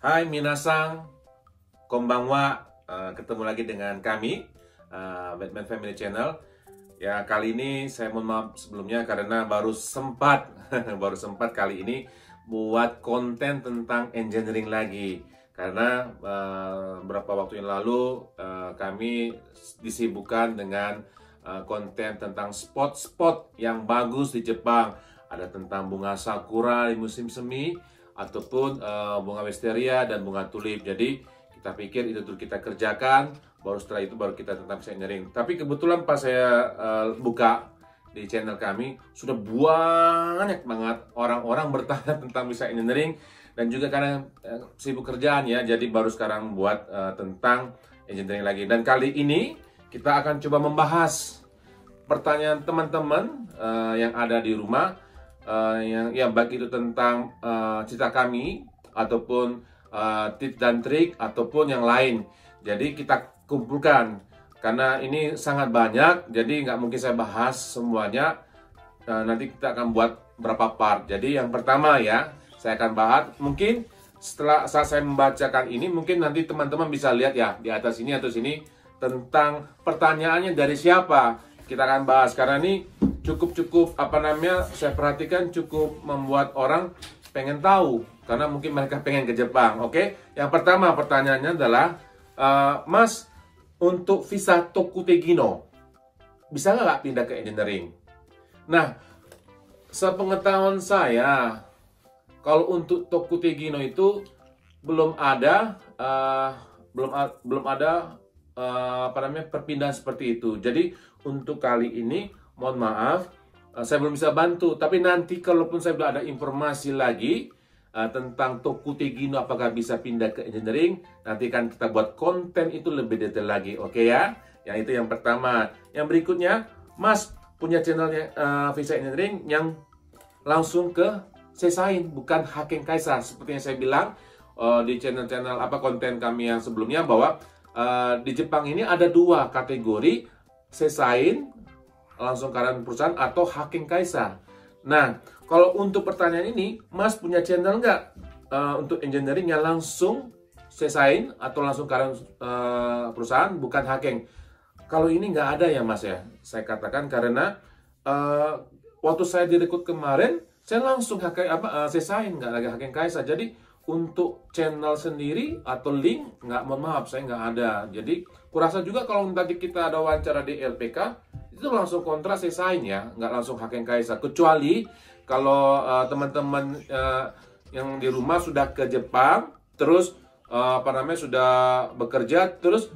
Hai minasang, konbanwa. Ketemu lagi dengan kami, Batman Family Channel. Ya, kali ini saya mohon maaf sebelumnya karena baru sempat kali ini buat konten tentang engineering lagi. Karena beberapa waktu yang lalu kami disibukkan dengan konten tentang spot-spot yang bagus di Jepang. Ada tentang bunga sakura di musim semi, ataupun bunga wisteria dan bunga tulip. Jadi kita pikir itu dulu kita kerjakan, baru setelah itu baru kita tentang visa engineering. Tapi kebetulan pas saya buka di channel kami, sudah banyak banget orang-orang bertanya tentang visa engineering. Dan juga karena sibuk kerjaan ya, jadi baru sekarang buat tentang engineering lagi. Dan kali ini kita akan coba membahas pertanyaan teman-teman yang ada di rumah, yang baik itu tentang cerita kami ataupun tips dan trik ataupun yang lain. Jadi kita kumpulkan karena ini sangat banyak, jadi nggak mungkin saya bahas semuanya. Nanti kita akan buat berapa part. Jadi yang pertama ya, saya akan bahas mungkin setelah saat saya membacakan ini, mungkin nanti teman-teman bisa lihat ya di atas ini atau sini tentang pertanyaannya dari siapa. Kita akan bahas karena ini cukup saya perhatikan cukup membuat orang pengen tahu karena mungkin mereka pengen ke Jepang. Oke, yang pertama pertanyaannya adalah Mas, untuk visa Tokutegino bisa nggak pindah ke engineering? Nah, sepengetahuan saya, kalau untuk Tokutegino itu belum ada perpindahan seperti itu. Jadi untuk kali ini mohon maaf, saya belum bisa bantu. Tapi nanti kalaupun saya belum ada informasi lagi tentang Tokutegino apakah bisa pindah ke engineering, nanti kan kita buat konten itu lebih detail lagi, oke ya? Yang itu yang pertama. Yang berikutnya, Mas punya channelnya visa engineering yang langsung ke Seisain, bukan Haken Kaisa. Seperti yang saya bilang di channel-channel konten kami yang sebelumnya, bahwa di Jepang ini ada dua kategori, Seisain langsung karyawan perusahaan atau Haken Kaisa. Nah, kalau untuk pertanyaan ini, Mas punya channel nggak untuk engineering yang langsung Seisain atau langsung karyawan perusahaan bukan Haken? Kalau ini nggak ada ya Mas ya, saya katakan karena waktu saya direkrut kemarin, saya langsung Seisain, nggak lagi Haken Kaisa. Jadi untuk channel sendiri atau link, mohon maaf, saya nggak ada. Jadi kurasa juga kalau tadi kita ada wawancara di LPK, itu langsung kontra Seisain ya, nggak langsung Haken Kaisa. Kecuali kalau teman-teman yang di rumah sudah ke Jepang, terus sudah bekerja, terus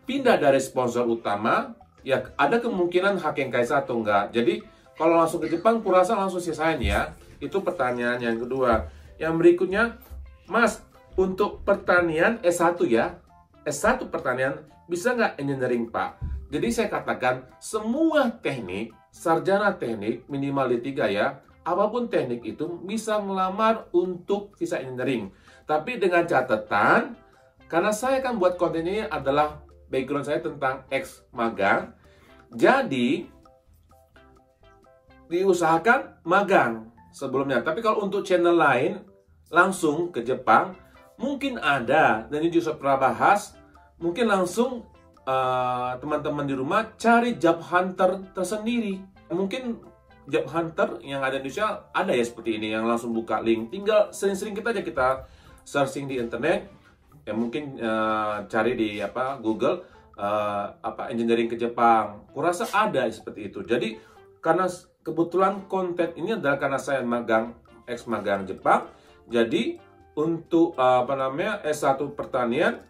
pindah dari sponsor utama, ya ada kemungkinan Haken Kaisa atau enggak. Jadi kalau langsung ke Jepang, kurasa langsung Seisain ya. Itu pertanyaan yang kedua. Yang berikutnya, Mas, untuk pertanian S1 ya, S1 pertanian bisa nggak engineering Pak? Jadi saya katakan semua teknik, sarjana teknik minimal D3 ya, apapun teknik itu bisa melamar untuk visa engineering. Tapi dengan catatan, karena saya kan buat konten ini adalah background saya tentang ex magang, jadi diusahakan magang sebelumnya. Tapi kalau untuk channel lain langsung ke Jepang mungkin ada, dan ini juga pernah bahas, mungkin langsung teman-teman di rumah cari job hunter tersendiri. Mungkin job hunter yang ada di Indonesia ada ya seperti ini, yang langsung buka link, tinggal sering-sering kita searching di internet ya, mungkin cari di Google engineering ke Jepang, kurasa ada seperti itu. Jadi karena kebetulan konten ini adalah karena saya ex magang Jepang, jadi untuk S1 pertanian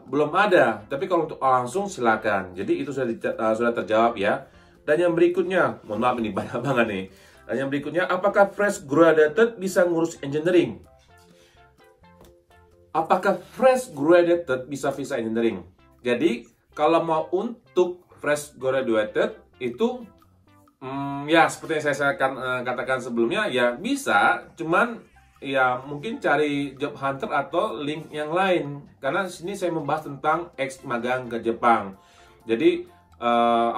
belum ada. Tapi kalau untuk langsung silakan. Jadi itu sudah terjawab ya. Dan yang berikutnya, mohon maaf ini banyak banget nih. Dan yang berikutnya, apakah fresh graduated bisa ngurus engineering? Apakah fresh graduated bisa visa engineering? Jadi kalau mau untuk fresh graduated itu ya seperti yang saya katakan sebelumnya, ya bisa, cuman ya mungkin cari job hunter atau link yang lain. Karena sini saya membahas tentang ex magang ke Jepang. Jadi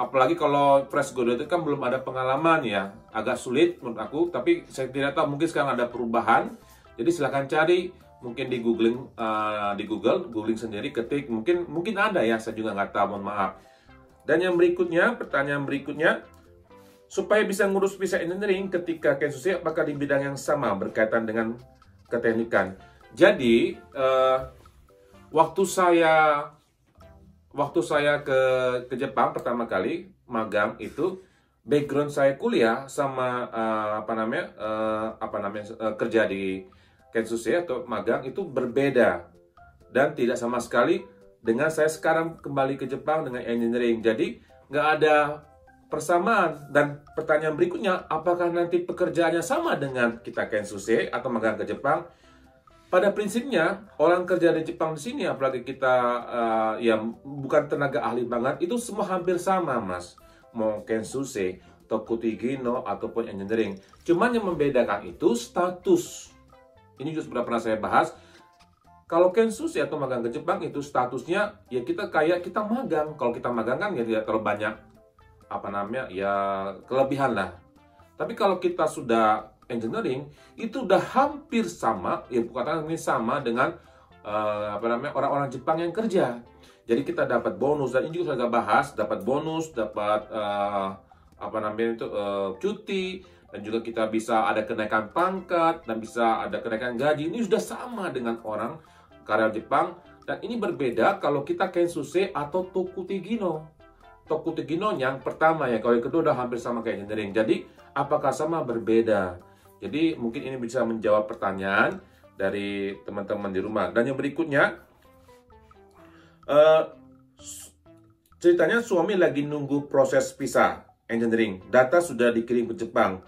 apalagi kalau fresh graduate kan belum ada pengalaman ya, agak sulit menurut aku. Tapi saya tidak tahu, mungkin sekarang ada perubahan. Jadi silahkan cari mungkin di googling sendiri, ketik, mungkin ada ya, saya juga nggak tahu, mohon maaf. Dan yang berikutnya, pertanyaan berikutnya, supaya bisa ngurus visa engineering ketika Kensuke, apakah di bidang yang sama berkaitan dengan keteknikan? Jadi waktu saya ke Jepang pertama kali magang itu, background saya kuliah sama kerja di Kensuke atau magang itu berbeda dan tidak sama sekali dengan saya sekarang kembali ke Jepang dengan engineering. Jadi nggak ada persamaan. Dan pertanyaan berikutnya, apakah nanti pekerjaannya sama dengan kita Kensuke atau magang ke Jepang? Pada prinsipnya, orang kerja di Jepang di sini, apalagi kita yang bukan tenaga ahli banget, itu semua hampir sama, Mas. Mau Kensuke, Tokutigi no, ataupun engineering. Cuman yang membedakan itu status. Ini juga sudah pernah saya bahas. Kalau Kensuke atau magang ke Jepang itu statusnya, ya kita magang. Kalau kita magang kan ya tidak terlalu banyak kelebihan lah. Tapi kalau kita sudah engineering, itu udah hampir sama, ya bukan ini sama dengan orang-orang Jepang yang kerja. Jadi kita dapat bonus, dan ini juga saya bahas, dapat bonus, dapat cuti, dan juga kita bisa ada kenaikan pangkat dan bisa ada kenaikan gaji. Ini sudah sama dengan orang karyawan Jepang, dan ini berbeda kalau kita Kensuke atau Tokutigi no. Tokutigi no yang pertama ya, kalau yang kedua udah hampir sama kayak engineering. Jadi apakah sama, berbeda? Jadi mungkin ini bisa menjawab pertanyaan dari teman-teman di rumah. Dan yang berikutnya, ceritanya suami lagi nunggu proses visa engineering. Data sudah dikirim ke Jepang.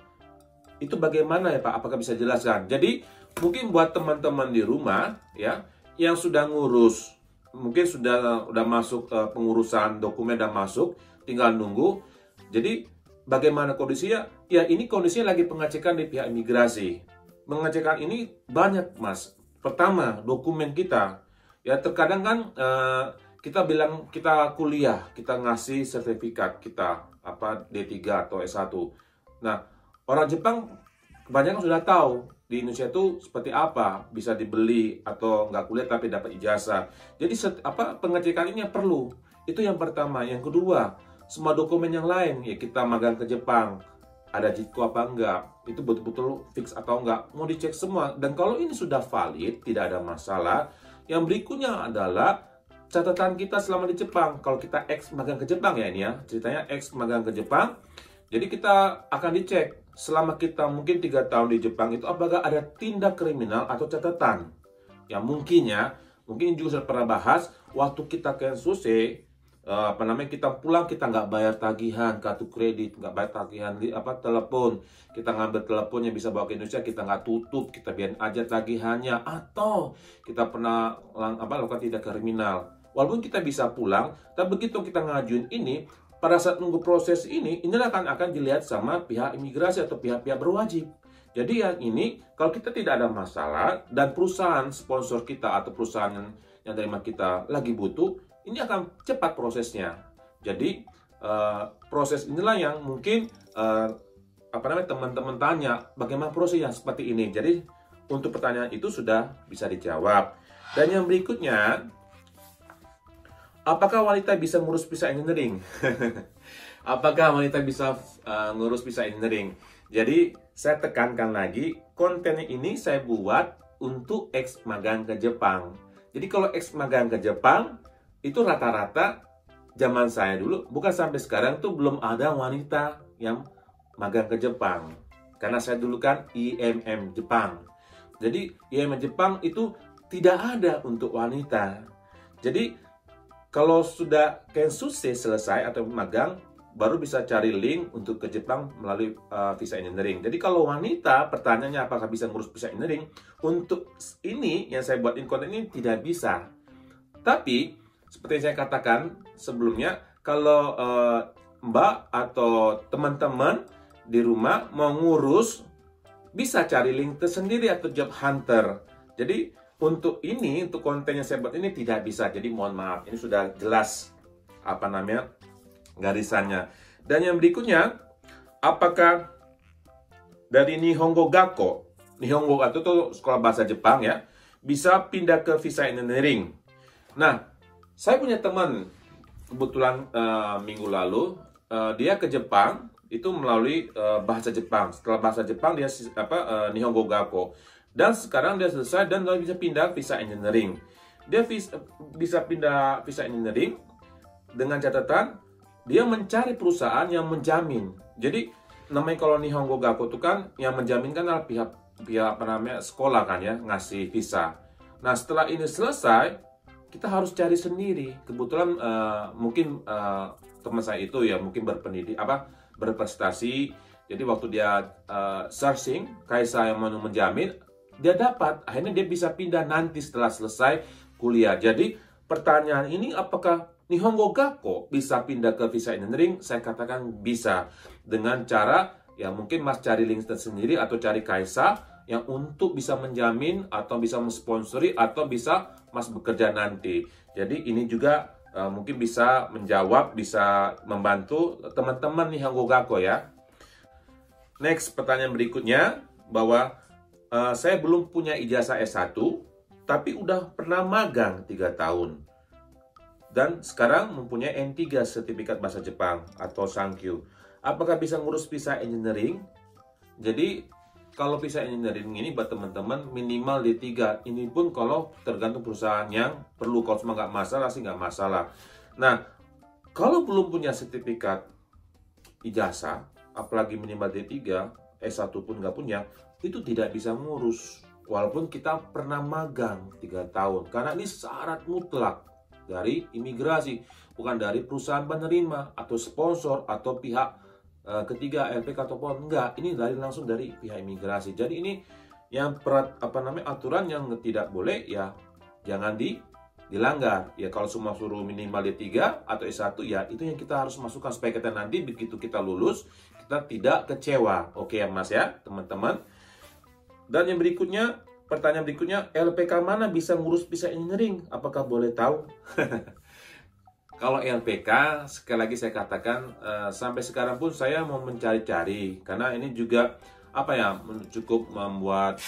Itu bagaimana ya Pak? Apakah bisa jelaskan? Jadi mungkin buat teman-teman di rumah ya, yang sudah ngurus, mungkin sudah masuk pengurusan dokumen dan masuk, tinggal nunggu. Jadi bagaimana kondisinya? Ya ini kondisinya lagi pengecekan di pihak imigrasi. Mengecekan ini banyak Mas. Pertama, dokumen kita. Ya terkadang kan kita bilang kita kuliah, kita ngasih sertifikat kita D3 atau S1. Nah, orang Jepang kebanyakan sudah tahu di Indonesia itu seperti apa, bisa dibeli atau nggak kuliah tapi dapat ijazah. Jadi pengecekan ini perlu. Itu yang pertama. Yang kedua, semua dokumen yang lain, ya kita magang ke Jepang, ada JITKU apa enggak, itu betul-betul fix atau enggak, mau dicek semua. Dan kalau ini sudah valid, tidak ada masalah. Yang berikutnya adalah catatan kita selama di Jepang. Kalau kita ex magang ke Jepang ya ini ya, ceritanya ex magang ke Jepang. Jadi kita akan dicek selama kita mungkin 3 tahun di Jepang itu apakah ada tindak kriminal atau catatan. Ya mungkin juga sudah pernah bahas waktu kita Kensuke, kita pulang kita nggak bayar tagihan kartu kredit, nggak bayar tagihan telepon, kita ngambil teleponnya bisa bawa ke Indonesia, kita nggak tutup, kita biarin aja tagihannya, atau kita pernah lakukan tindak kriminal. Walaupun kita bisa pulang, tapi begitu kita ngajuin ini, pada saat nunggu proses ini akan dilihat sama pihak imigrasi atau pihak-pihak berwajib. Jadi yang ini kalau kita tidak ada masalah dan perusahaan sponsor kita atau perusahaan yang terima kita lagi butuh, ini akan cepat prosesnya. Jadi proses inilah yang mungkin teman-teman tanya bagaimana proses yang seperti ini. Jadi untuk pertanyaan itu sudah bisa dijawab. Dan yang berikutnya, apakah wanita bisa ngurus visa engineering? Apakah wanita bisa ngurus visa engineering? Jadi saya tekankan lagi, konten ini saya buat untuk ex magang ke Jepang. Jadi kalau ex magang ke Jepang itu rata-rata zaman saya dulu, bukan sampai sekarang tuh belum ada wanita yang magang ke Jepang. Karena saya dulu kan IMM Jepang. Jadi IMM Jepang itu tidak ada untuk wanita. Jadi kalau sudah Kensuke selesai atau magang, baru bisa cari link untuk ke Jepang melalui visa engineering. Jadi kalau wanita, pertanyaannya apakah bisa ngurus visa engineering? Untuk ini yang saya buatin konten ini tidak bisa. Tapi seperti yang saya katakan sebelumnya, kalau Mbak atau teman-teman di rumah mau ngurus, bisa cari link tersendiri atau job hunter. Jadi untuk konten yang saya buat ini tidak bisa. Jadi mohon maaf, ini sudah jelas garisannya. Dan yang berikutnya, apakah dari Nihongo Gakko itu sekolah bahasa Jepang ya, bisa pindah ke visa engineering. Nah, saya punya teman kebetulan minggu lalu dia ke Jepang itu melalui bahasa Jepang. Setelah bahasa Jepang dia Nihongo Gakko. Dan sekarang dia selesai dan dia bisa pindah visa engineering. Dia bisa pindah visa engineering dengan catatan dia mencari perusahaan yang menjamin. Jadi namanya kalau Nihongo Gakko itu kan yang menjamin kan adalah pihak sekolah kan ya, ngasih visa. Nah, setelah ini selesai, kita harus cari sendiri. Kebetulan mungkin teman saya itu ya mungkin berprestasi. Jadi waktu dia searching Kaisa yang mau menjamin, dia dapat. Akhirnya dia bisa pindah nanti setelah selesai kuliah. Jadi pertanyaan ini, apakah Nihongo Gakko bisa pindah ke visa engineering? Saya katakan bisa, dengan cara ya mungkin Mas cari link sendiri atau cari Kaisa yang untuk bisa menjamin atau bisa mensponsori atau bisa Mas bekerja nanti. Jadi ini juga mungkin bisa menjawab, bisa membantu teman-teman Nihongo Gakko ya. Next, pertanyaan berikutnya, bahwa saya belum punya ijazah S1 tapi udah pernah magang 3 tahun. Dan sekarang mempunyai N3 sertifikat bahasa Jepang atau Sankyu. Apakah bisa ngurus visa engineering? Jadi kalau visa engineering ini buat teman-teman minimal D3. Ini pun kalau tergantung perusahaan yang perlu. Kalau semua nggak masalah sih nggak masalah. Nah, kalau belum punya sertifikat ijazah, apalagi minimal D3, S1 pun nggak punya, itu tidak bisa ngurus. Walaupun kita pernah magang 3 tahun. Karena ini syarat mutlak dari imigrasi, bukan dari perusahaan penerima atau sponsor atau pihak ketiga LPK ataupun enggak. Ini langsung dari pihak imigrasi. Jadi ini yang aturan yang tidak boleh ya jangan dilanggar. Ya kalau semua suruh minimal D3 atau S1 ya itu yang kita harus masukkan supaya kita nanti begitu kita lulus kita tidak kecewa. Oke ya Mas ya, teman-teman. Dan yang berikutnya, pertanyaan berikutnya, LPK mana bisa ngurus visa engineering? Apakah boleh tahu? Kalau LPK, sekali lagi saya katakan, sampai sekarang pun saya mau mencari-cari. Karena ini juga, cukup membuat,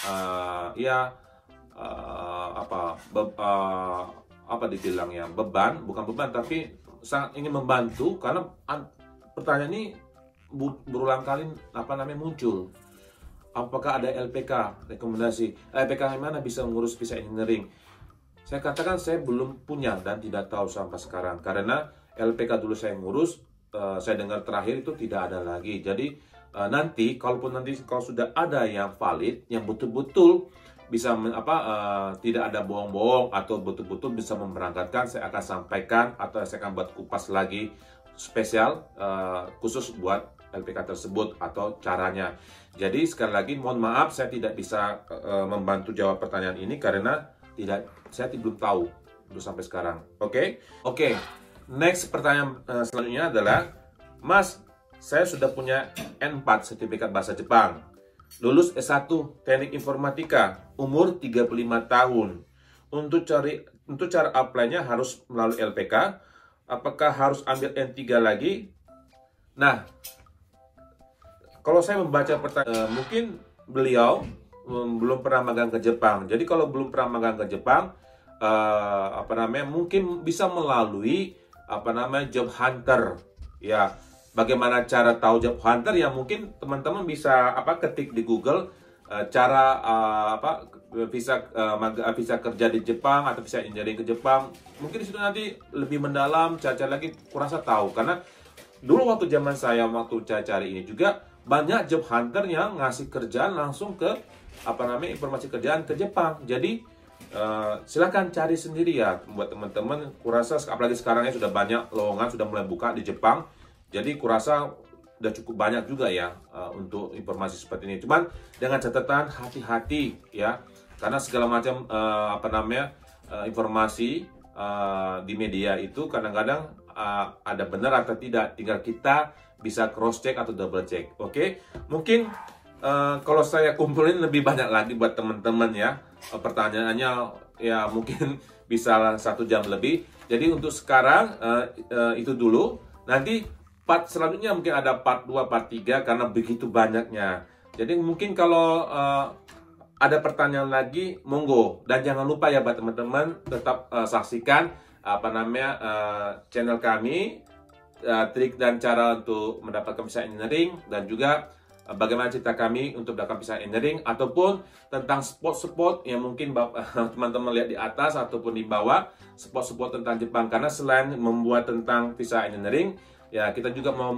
dibilangnya, beban. Bukan beban, tapi sangat ingin membantu. Karena pertanyaan ini berulang kali, muncul. Apakah ada LPK, rekomendasi LPK yang mana bisa mengurus visa engineering? Saya katakan saya belum punya dan tidak tahu sampai sekarang. Karena LPK dulu saya ngurus, saya dengar terakhir itu tidak ada lagi. Jadi nanti kalau sudah ada yang valid, yang betul-betul bisa tidak ada bohong-bohong atau betul-betul bisa memberangkatkan, saya akan sampaikan atau saya akan buat kupas lagi spesial khusus buat LPK tersebut atau caranya. Jadi sekali lagi mohon maaf saya tidak bisa membantu jawab pertanyaan ini karena saya belum tahu sampai sekarang. Oke. Next pertanyaan selanjutnya adalah, Mas, saya sudah punya N4 sertifikat bahasa Jepang. Lulus S1 Teknik Informatika, umur 35 tahun. Untuk cara apply-nya harus melalui LPK. Apakah harus ambil N3 lagi? Nah, kalau saya membaca pertanyaan, mungkin beliau belum pernah magang ke Jepang. Jadi kalau belum pernah magang ke Jepang, mungkin bisa melalui job hunter. Ya, bagaimana cara tahu job hunter? Ya mungkin teman-teman bisa ketik di Google cara visa kerja di Jepang atau visa engineering ke Jepang. Mungkin di situ nanti lebih mendalam, cari lagi, kurasa tahu. Karena dulu waktu zaman saya cari ini juga banyak job hunter yang ngasih kerjaan langsung ke informasi kerjaan ke Jepang. Jadi silakan cari sendiri ya buat teman-teman. Kurasa apalagi sekarang sudah banyak lowongan sudah mulai buka di Jepang. Jadi kurasa udah cukup banyak juga ya untuk informasi seperti ini. Cuman dengan catatan hati-hati ya, karena segala macam informasi di media itu kadang-kadang ada benar atau tidak, tinggal kita bisa cross check atau double check. Oke. Mungkin kalau saya kumpulin lebih banyak lagi buat teman-teman ya, pertanyaannya ya mungkin bisa 1 jam lebih. Jadi untuk sekarang itu dulu. Nanti part selanjutnya mungkin ada part 2, part 3 karena begitu banyaknya. Jadi mungkin kalau ada pertanyaan lagi, monggo. Dan jangan lupa ya buat teman-teman tetap saksikan channel kami, trik dan cara untuk mendapatkan visa engineering, dan juga bagaimana cerita kami untuk mendapatkan visa engineering, ataupun tentang spot-spot yang mungkin teman-teman lihat di atas ataupun di bawah, spot-spot tentang Jepang. Karena selain membuat tentang visa engineering, ya kita juga mau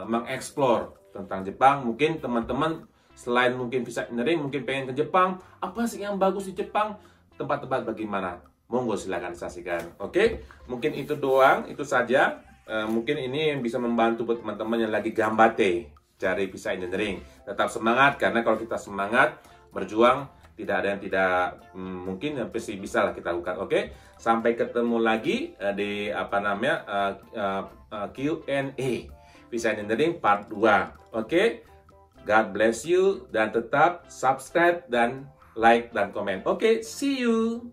mengeksplor tentang Jepang. Mungkin teman-teman selain mungkin visa engineering, mungkin pengen ke Jepang, apa sih yang bagus di Jepang, tempat-tempat bagaimana, monggo silahkan saksikan. Oke, mungkin itu doang, itu saja. Mungkin ini yang bisa membantu buat teman-teman yang lagi gambate cari visa engineering. Tetap semangat, karena kalau kita semangat berjuang, tidak ada yang tidak mungkin, yang pasti bisa lah kita lakukan. Oke, sampai ketemu lagi di Q&A visa engineering part 2. Oke, God bless you, dan tetap subscribe dan like dan komen. Oke, see you.